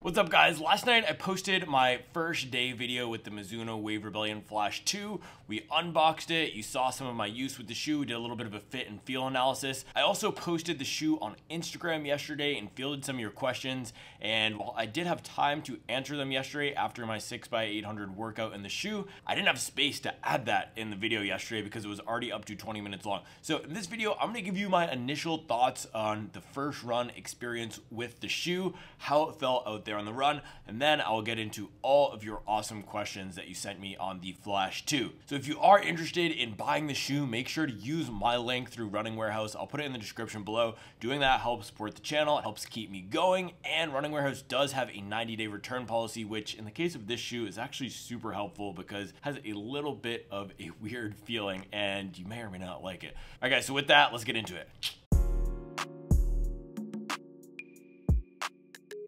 What's up, guys? Last night I posted my first day video with the Mizuno Wave Rebellion Flash 2. We unboxed it. You saw some of my use with the shoe. We did a little bit of a fit and feel analysis. I also posted the shoe on Instagram yesterday and fielded some of your questions. And while I did have time to answer them yesterday after my 6x800 workout in the shoe, I didn't have space to add that in the video yesterday because it was already up to 20 minutes long. So in this video, I'm gonna give you my initial thoughts on the first run experience with the shoe, how it felt out there on the run, and then I'll get into all of your awesome questions that you sent me on the Flash 2. So if you are interested in buying the shoe, make sure to use my link through Running Warehouse. I'll put it in the description below. Doing that helps support the channel, it helps keep me going, and Running Warehouse does have a 90-day return policy, which in the case of this shoe is actually super helpful because it has a little bit of a weird feeling and you may or may not like it. All right, guys, so with that, let's get into it.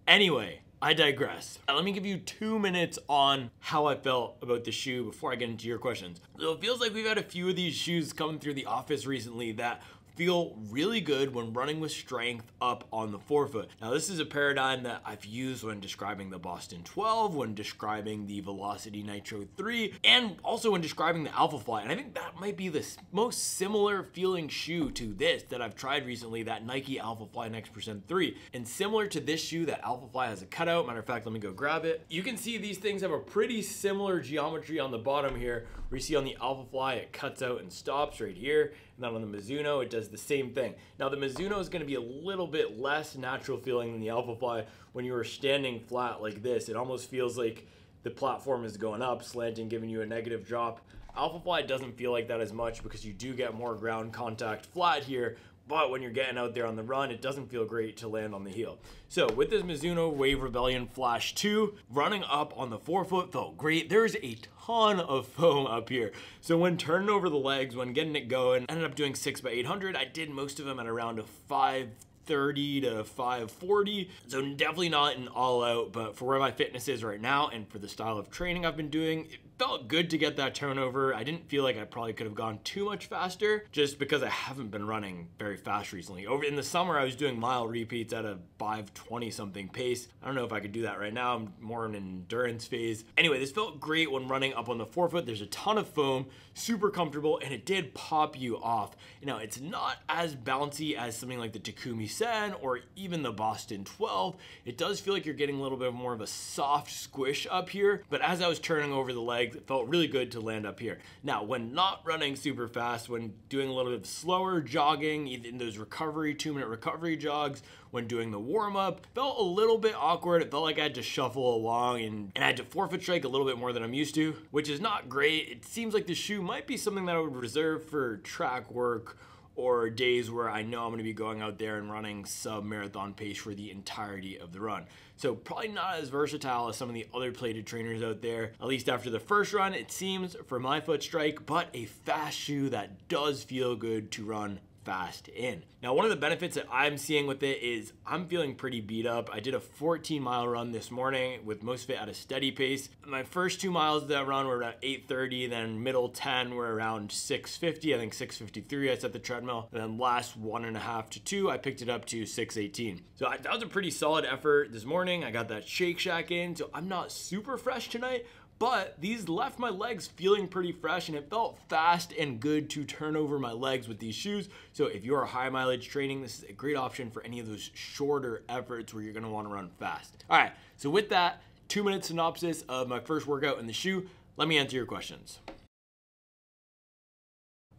Anyway, I digress. Let me give you 2 minutes on how I felt about the shoe before I get into your questions. So it feels like we've had a few of these shoes coming through the office recently that feel really good when running with strength up on the forefoot. Now, this is a paradigm that I've used when describing the Boston 12, when describing the Velocity Nitro 3, and also when describing the Alpha Fly. And I think that might be the most similar feeling shoe to this that I've tried recently, that Nike Alpha Fly Next% 3. And similar to this shoe, that Alpha Fly has a cutout. Matter of fact, let me go grab it. You can see these things have a pretty similar geometry on the bottom here, where you see on the Alpha Fly, it cuts out and stops right here. And then on the Mizuno, it does the same thing. Now, the Mizuno is going to be a little bit less natural feeling than the Alpha Fly. When you are standing flat like this, it almost feels like the platform is going up, slanting, giving you a negative drop. Alpha Fly doesn't feel like that as much because you do get more ground contact flat here. But when you're getting out there on the run, it doesn't feel great to land on the heel. So with this Mizuno Wave Rebellion Flash 2, running up on the forefoot felt great. There's a ton of foam up here. So when turning over the legs, when getting it going, I ended up doing 6x800. I did most of them at around a 530 to 540. So definitely not an all out, but for where my fitness is right now and for the style of training I've been doing, it felt good to get that turnover. I didn't feel like I probably could have gone too much faster just because I haven't been running very fast recently. Over in the summer, I was doing mile repeats at a 520 something pace. I don't know if I could do that right now. I'm more in an endurance phase. Anyway, this felt great when running up on the forefoot. There's a ton of foam, super comfortable, and it did pop you off. Now, it's not as bouncy as something like the Takumi Sen or even the Boston 12. It does feel like you're getting a little bit more of a soft squish up here, but as I was turning over the legs, it felt really good to land up here. Now, when not running super fast, when doing a little bit of slower jogging, in those recovery, 2-minute recovery jogs, when doing the warm-up, felt a little bit awkward. It felt like I had to shuffle along and I had to forefoot strike a little bit more than I'm used to, which is not great. It seems like the shoe might be something that I would reserve for track work or days where I know I'm gonna be going out there and running sub-marathon pace for the entirety of the run. So probably not as versatile as some of the other plated trainers out there, at least after the first run, it seems, for my foot strike, but a fast shoe that does feel good to run fast in. Now, one of the benefits that I'm seeing with it is I'm feeling pretty beat up. I did a 14-mile run this morning with most of it at a steady pace. My first 2 miles of that run were around 8:30, then middle 10 were around 6:50, I think 6:53 I set the treadmill, and then last 1.5 to 2, I picked it up to 6:18. So that was a pretty solid effort this morning. I got that Shake Shack in, so I'm not super fresh tonight, but these left my legs feeling pretty fresh and it felt fast and good to turn over my legs with these shoes. So if you're high mileage training, this is a great option for any of those shorter efforts where you're gonna wanna run fast. All right, so with that, 2-minute synopsis of my first workout in the shoe. Let me answer your questions.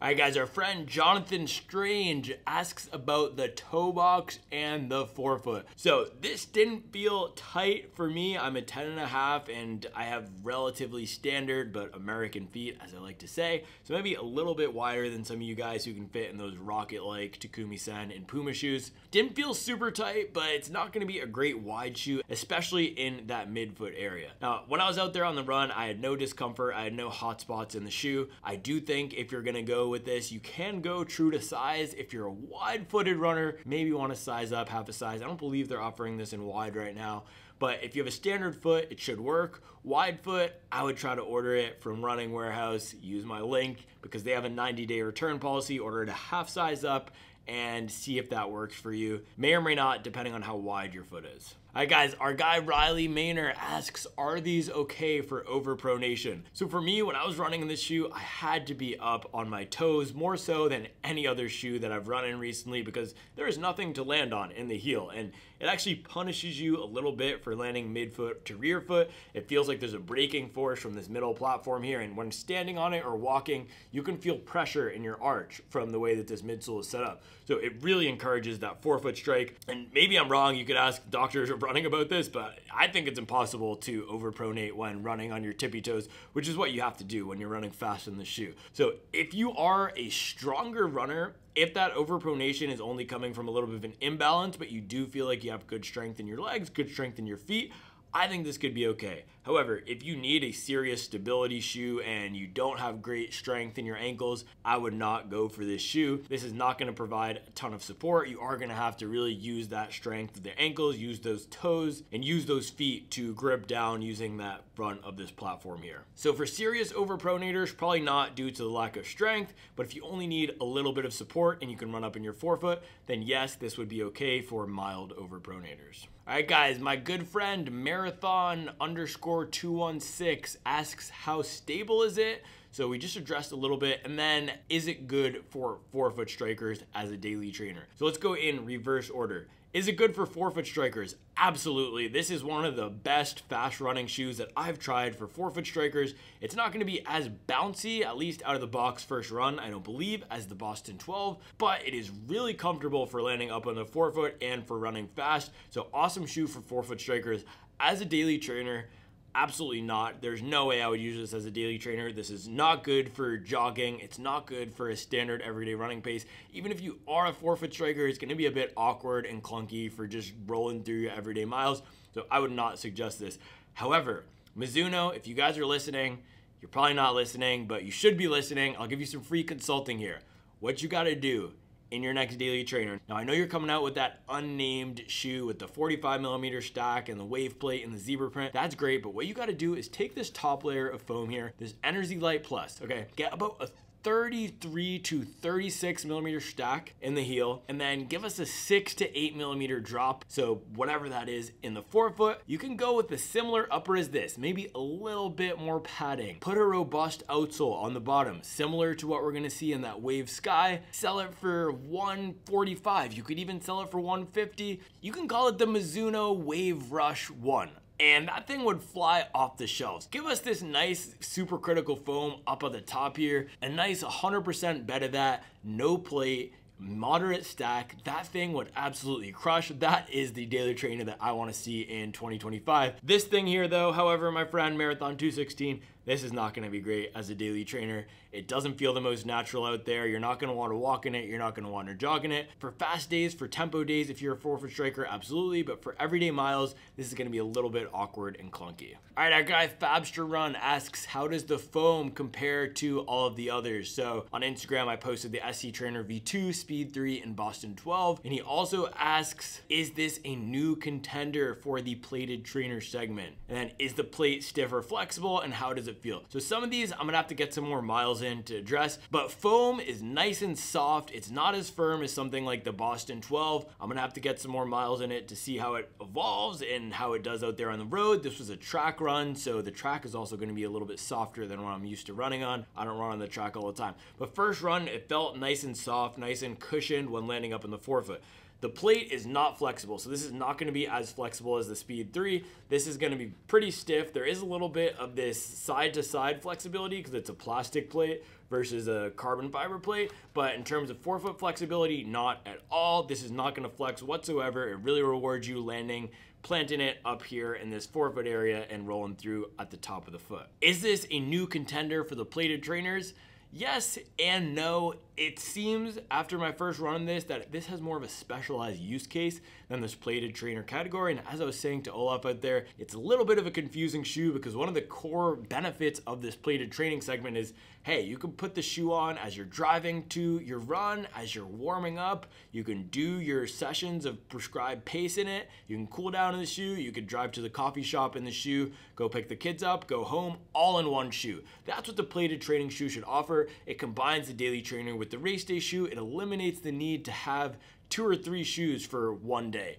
All right, guys, our friend Jonathan Strange asks about the toe box and the forefoot. So this didn't feel tight for me. I'm a 10.5 and I have relatively standard but American feet, as I like to say. So maybe a little bit wider than some of you guys who can fit in those rocket-like Takumi Sen and Puma shoes. Didn't feel super tight, but it's not gonna be a great wide shoe, especially in that midfoot area. Now, when I was out there on the run, I had no discomfort. I had no hot spots in the shoe. I do think if you're gonna go with this, you can go true to size. If you're a wide-footed runner, maybe you want to size up half a size. I don't believe they're offering this in wide right now, but if you have a standard foot, it should work. Wide foot, I would try to order it from Running Warehouse. Use my link because they have a 90-day return policy. Order it a half size up and see if that works for you. May or may not, depending on how wide your foot is. Alright guys, our guy Riley Maynor asks, are these okay for overpronation? So for me, when I was running in this shoe, I had to be up on my toes more so than any other shoe that I've run in recently because there is nothing to land on in the heel, and it actually punishes you a little bit for landing midfoot to rear foot. It feels like there's a braking force from this middle platform here, and when standing on it or walking, you can feel pressure in your arch from the way that this midsole is set up. So it really encourages that forefoot strike, and maybe I'm wrong, you could ask doctors running about this, but I think it's impossible to overpronate when running on your tippy toes, which is what you have to do when you're running fast in the shoe. So if you are a stronger runner, if that overpronation is only coming from a little bit of an imbalance, but you do feel like you have good strength in your legs, good strength in your feet, I think this could be okay. However, if you need a serious stability shoe and you don't have great strength in your ankles, I would not go for this shoe. This is not going to provide a ton of support. You are going to have to really use that strength of the ankles, use those toes, and use those feet to grip down using that front of this platform here. So for serious overpronators, probably not due to the lack of strength, but if you only need a little bit of support and you can run up in your forefoot, then yes, this would be okay for mild overpronators. All right, guys, my good friend Marathon_216 asks, how stable is it? So we just addressed a little bit, and then is it good for forefoot strikers as a daily trainer? So let's go in reverse order. Is it good for forefoot strikers? Absolutely. This is one of the best fast running shoes that I've tried for forefoot strikers. It's not going to be as bouncy, at least out of the box first run, I don't believe, as the Boston 12, but it is really comfortable for landing up on the forefoot and for running fast. So awesome shoe for forefoot strikers. As a daily trainer, absolutely not. There's no way I would use this as a daily trainer. This is not good for jogging. It's not good for a standard everyday running pace. Even if you are a forefoot striker, it's going to be a bit awkward and clunky for just rolling through your everyday miles. So I would not suggest this. However, Mizuno, if you guys are listening, you're probably not listening, but you should be listening. I'll give you some free consulting here. What you got to do in your next daily trainer. Now, I know you're coming out with that unnamed shoe with the 45mm stack and the wave plate and the zebra print. That's great, but what you got to do is take this top layer of foam here, this Energy Light Plus, okay? Get about a 33 to 36mm stack in the heel, and then give us a 6 to 8mm drop, so whatever that is in the forefoot. You can go with a similar upper as this, maybe a little bit more padding. Put a robust outsole on the bottom, similar to what we're gonna see in that Wave Sky. Sell it for $145. You could even sell it for $150. You can call it the Mizuno Wave Rush 1. And that thing would fly off the shelves. Give us this nice supercritical foam up at the top here, a nice 100% bed of that, no plate, moderate stack. That thing would absolutely crush. That is the daily trainer that I want to see in 2025. This thing here though, however, my friend Marathon 216, this is not going to be great as a daily trainer. It doesn't feel the most natural out there. You're not going to want to walk in it. You're not going to want to jog in it. For fast days, for tempo days, if you're a forefoot striker, absolutely. But for everyday miles, this is going to be a little bit awkward and clunky. All right, our guy Fabster Run asks, how does the foam compare to all of the others? So on Instagram, I posted the SC Trainer V2, Speed 3, and Boston 12. And he also asks, is this a new contender for the plated trainer segment? And then is the plate stiff or flexible, and how does it feel? So some of these I'm gonna have to get some more miles in to address, but foam is nice and soft. It's not as firm as something like the Boston 12. I'm gonna have to get some more miles in it to see how it evolves and how it does out there on the road. This was a track run, so the track is also gonna be a little bit softer than what I'm used to running on. I don't run on the track all the time, but first run, it felt nice and soft, nice and cushioned when landing up in the forefoot. The plate is not flexible, so this is not going to be as flexible as the Speed 3. This is going to be pretty stiff. There is a little bit of this side-to-side flexibility because it's a plastic plate versus a carbon fiber plate, but in terms of forefoot flexibility, not at all. This is not going to flex whatsoever. It really rewards you landing, planting it up here in this forefoot area and rolling through at the top of the foot. Is this a new contender for the plated trainers? Yes and no. It seems after my first run on this that this has more of a specialized use case than this plated trainer category. And as I was saying to Olaf out there, it's a little bit of a confusing shoe because one of the core benefits of this plated training segment is, hey, you can put the shoe on as you're driving to your run, as you're warming up. You can do your sessions of prescribed pace in it. You can cool down in the shoe. You could drive to the coffee shop in the shoe, go pick the kids up, go home, all in one shoe. That's what the plated training shoe should offer. It combines the daily trainer with the race day shoe. It eliminates the need to have 2 or 3 shoes for one day.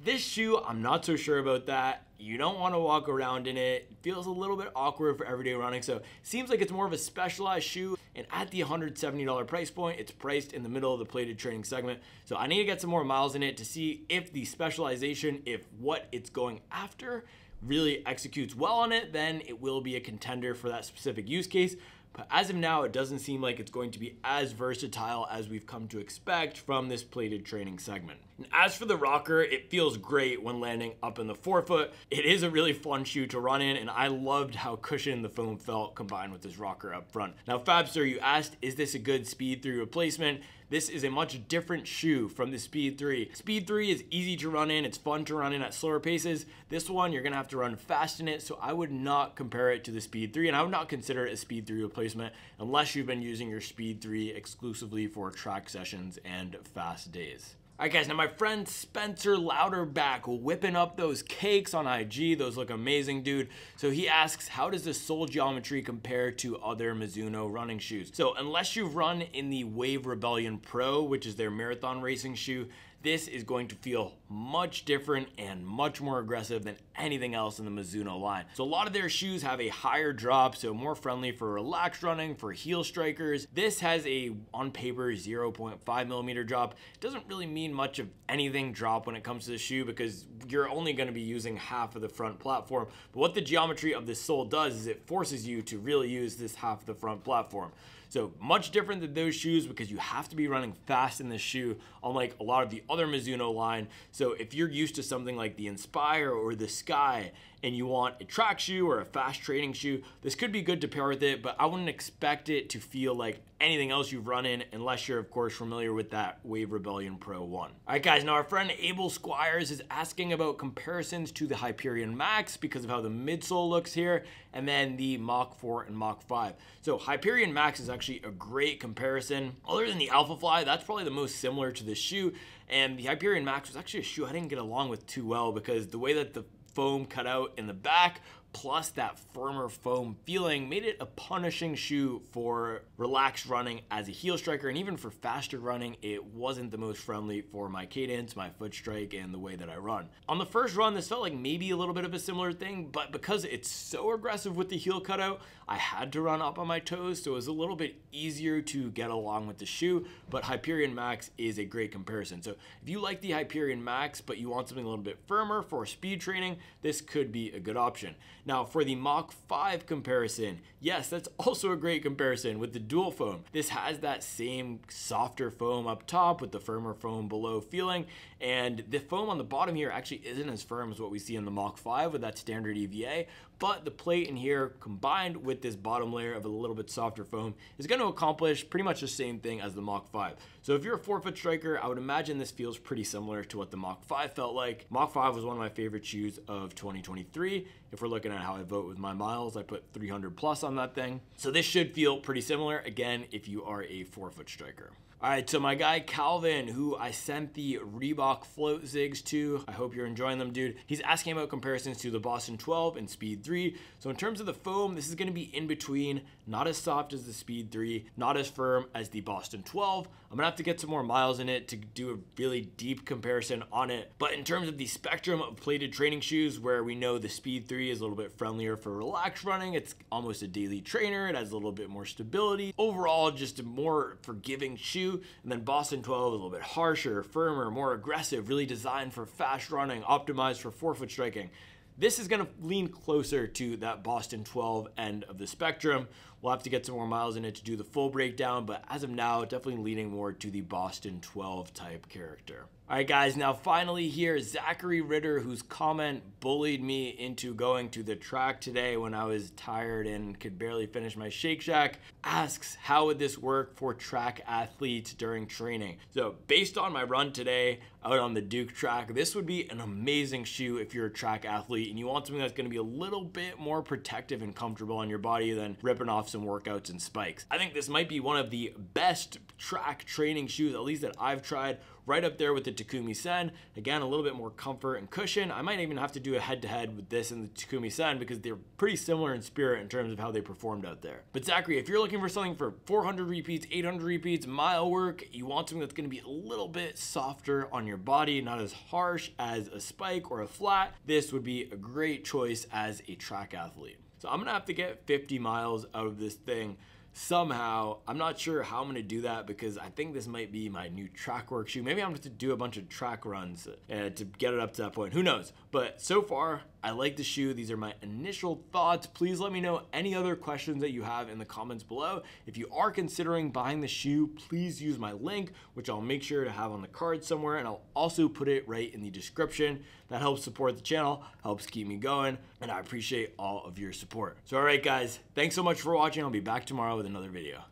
This shoe, I'm not so sure about that. You don't want to walk around in it. It feels a little bit awkward for everyday running, so it seems like it's more of a specialized shoe. And at the $170 price point, it's priced in the middle of the plated training segment. So I need to get some more miles in it to see if the specialization, if what it's going after really executes well on it, then it will be a contender for that specific use case. But as of now, it doesn't seem like it's going to be as versatile as we've come to expect from this plated training segment. And as for the rocker, it feels great when landing up in the forefoot. It is a really fun shoe to run in, and I loved how cushioned the foam felt combined with this rocker up front. Now, Fabster, you asked, is this a good Speed 3 replacement? This is a much different shoe from the Speed 3. Speed 3 is easy to run in. It's fun to run in at slower paces. This one, you're gonna have to run fast in it, so I would not compare it to the Speed 3, and I would not consider it a Speed 3 replacement unless you've been using your Speed 3 exclusively for track sessions and fast days. All right, guys, now my friend Spencer Louderback whipping up those cakes on IG. Those look amazing, dude. So he asks, how does the sole geometry compare to other Mizuno running shoes? So unless you've run in the Wave Rebellion Pro, which is their marathon racing shoe, this is going to feel much different and much more aggressive than anything else in the Mizuno line. So a lot of their shoes have a higher drop, so more friendly for relaxed running, for heel strikers. This has a, on paper, 0.5 millimeter drop. It doesn't really mean much of anything drop when it comes to the shoe because you're only going to be using half of the front platform. But what the geometry of this sole does is it forces you to really use this half of the front platform. So much different than those shoes because you have to be running fast in this shoe, unlike a lot of the other Mizuno line. So if you're used to something like the Inspire or the Sky and you want a track shoe or a fast training shoe, this could be good to pair with it, but I wouldn't expect it to feel like anything else you've run in unless you're, of course, familiar with that Wave Rebellion Pro 1. All right, guys, now our friend Abel Squires is asking about comparisons to the Hyperion Max because of how the midsole looks here, and then the Mach 4 and Mach 5. So Hyperion Max is actually a great comparison. Other than the Alpha Fly, that's probably the most similar to this shoe, and the Hyperion Max was actually a shoe I didn't get along with too well because the way that the foam cut out in the back plus that firmer foam feeling made it a punishing shoe for relaxed running as a heel striker, and even for faster running, it wasn't the most friendly for my cadence, my foot strike, and the way that I run. On the first run, this felt like maybe a little bit of a similar thing, but because it's so aggressive with the heel cutout, I had to run up on my toes, so it was a little bit easier to get along with the shoe, but Hyperion Max is a great comparison. So if you like the Hyperion Max, but you want something a little bit firmer for speed training, this could be a good option. Now, for the Mach 5 comparison, yes, that's also a great comparison with the dual foam. This has that same softer foam up top with the firmer foam below feeling, and the foam on the bottom here actually isn't as firm as what we see in the Mach 5 with that standard EVA, but the plate in here combined with this bottom layer of a little bit softer foam is going to accomplish pretty much the same thing as the Mach 5. So if you're a forefoot striker, I would imagine this feels pretty similar to what the Mach 5 felt like. Mach 5 was one of my favorite shoes of 2023. If we're looking at how I vote with my miles, I put 300 plus on that thing. So this should feel pretty similar, again, if you are a forefoot striker. All right, so my guy Calvin, who I sent the Reebok Float Zigs to, I hope you're enjoying them, dude. He's asking about comparisons to the Boston 12 and Speed 3. So in terms of the foam, this is gonna be in between, not as soft as the Speed 3, not as firm as the Boston 12. I'm gonna have to get some more miles in it to do a really deep comparison on it. But in terms of the spectrum of plated training shoes, where we know the Speed 3 is a little bit friendlier for relaxed running, it's almost a daily trainer, it has a little bit more stability. Overall, just a more forgiving shoe. And then Boston 12 is a little bit harsher, firmer, more aggressive, really designed for fast running, optimized for forefoot striking. This is going to lean closer to that Boston 12 end of the spectrum. We'll have to get some more miles in it to do the full breakdown, but as of now, definitely leaning more to the Boston 12 type character. All right, guys, now finally here, Zachary Ritter, whose comment bullied me into going to the track today when I was tired and could barely finish my Shake Shack, asks, how would this work for track athletes during training? So based on my run today out on the Duke track, this would be an amazing shoe if you're a track athlete and you want something that's gonna be a little bit more protective and comfortable on your body than ripping off some workouts and spikes. I think this might be one of the best track training shoes, at least that I've tried, right up there with the Takumi Sen. Again, a little bit more comfort and cushion. I might even have to do a head-to-head with this and the Takumi Sen because they're pretty similar in spirit in terms of how they performed out there. But Zachary, if you're looking for something for 400 repeats, 800 repeats, mile work, you want something that's going to be a little bit softer on your body, not as harsh as a spike or a flat, this would be a great choice as a track athlete. So I'm gonna have to get 50 miles out of this thing somehow. I'm not sure how I'm gonna do that because I think this might be my new track work shoe. Maybe I'm gonna have to do a bunch of track runs to get it up to that point. Who knows? But so far, I like the shoe. These are my initial thoughts. Please let me know any other questions that you have in the comments below. If you are considering buying the shoe, please use my link, which I'll make sure to have on the card somewhere, and I'll also put it right in the description. That helps support the channel, helps keep me going, and I appreciate all of your support. So all right, guys, thanks so much for watching. I'll be back tomorrow with another video.